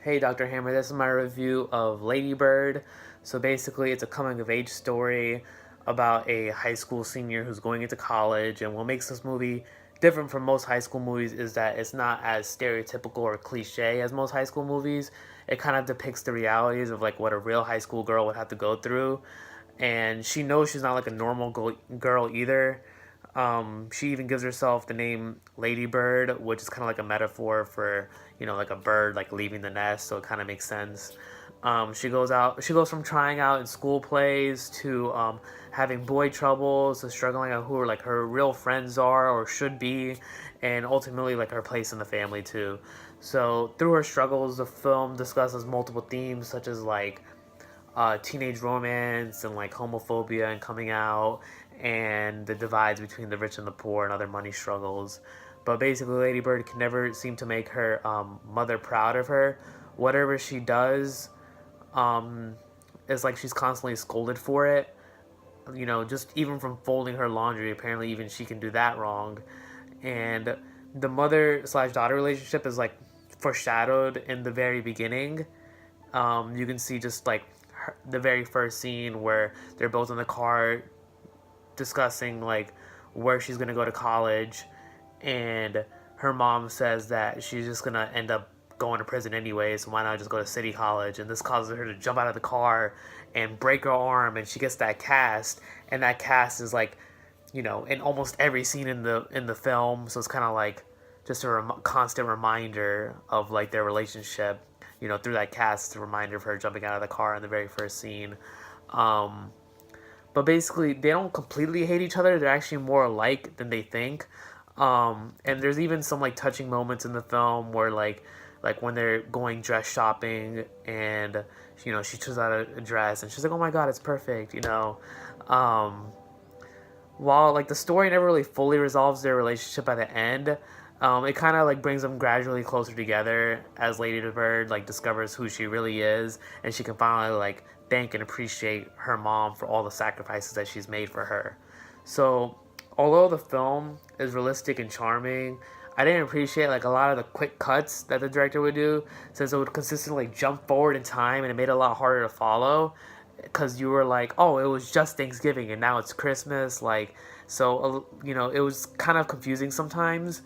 Hey Dr. Hammer, this is my review of Ladybird. So basically, it's a coming of age story about a high school senior who's going into college. And what makes this movie different from most high school movies is that it's not as stereotypical or cliche as most high school movies. It kind of depicts the realities of like what a real high school girl would have to go through. And she knows she's not like a normal girl either. She even gives herself the name Ladybird, which is kind of like a metaphor for, like a bird like leaving the nest, so it kind of makes sense. She goes from trying out in school plays to having boy troubles to struggling out who like her real friends are or should be, and ultimately like her place in the family too. So through her struggles, the film discusses multiple themes such as like teenage romance and like homophobia and coming out and the divides between the rich and the poor and other money struggles. But basically, Lady Bird can never seem to make her mother proud of her. Whatever she does, it's like she's constantly scolded for it. Just even from folding her laundry, apparently even she can do that wrong. And the mother slash daughter relationship is like foreshadowed in the very beginning. You can see just like the very first scene where they're both in the car discussing like where she's gonna go to college, and her mom says that she's just gonna end up going to prison anyway, so why not just go to city college? And this causes her to jump out of the car and break her arm, and she gets that cast, and that cast is like, in almost every scene in the film. So it's kind of like just a constant reminder of like their relationship. Through that cast, it's a reminder of her jumping out of the car in the very first scene. But basically, they don't completely hate each other. They're actually more alike than they think. And there's even some like touching moments in the film where like when they're going dress shopping, and she chooses out a dress and she's like, oh my god, it's perfect. While like the story never really fully resolves their relationship by the end, it kind of like brings them gradually closer together as Lady Bird like discovers who she really is, and she can finally like thank and appreciate her mom for all the sacrifices that she's made for her. So, although the film is realistic and charming, I didn't appreciate like a lot of the quick cuts that the director would do, since it would consistently jump forward in time and it made it a lot harder to follow, because you were like, oh, it was just Thanksgiving and now it's Christmas, like, so it was kind of confusing sometimes.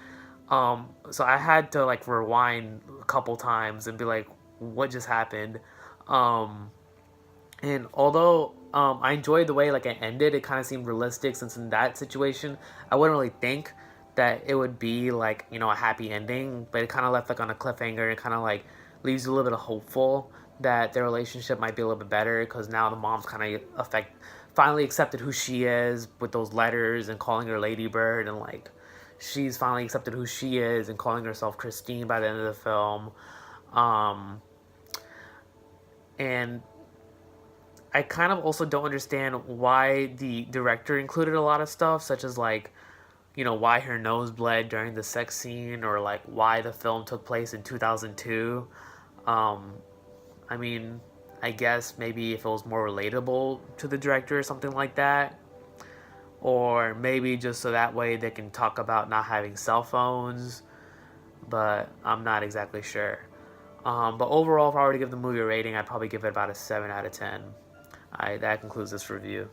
So I had to like rewind a couple times and be like, what just happened? And although I enjoyed the way like it ended, it kind of seemed realistic, since in that situation I wouldn't really think that it would be like a happy ending, but it kind of left like on a cliffhanger. It kind of like leaves you a little bit of hopeful that their relationship might be a little bit better, because now the mom's kind of finally accepted who she is with those letters and calling her Ladybird, and like she's finally accepted who she is and calling herself Christine by the end of the film. And I kind of also don't understand why the director included a lot of stuff, such as like, why her nose bled during the sex scene, or like why the film took place in 2002. I mean, I guess maybe if it was more relatable to the director or something like that, or maybe just so that way they can talk about not having cell phones, but I'm not exactly sure. But overall, if I were to give the movie a rating, I'd probably give it about a 7 out of 10. That concludes this review.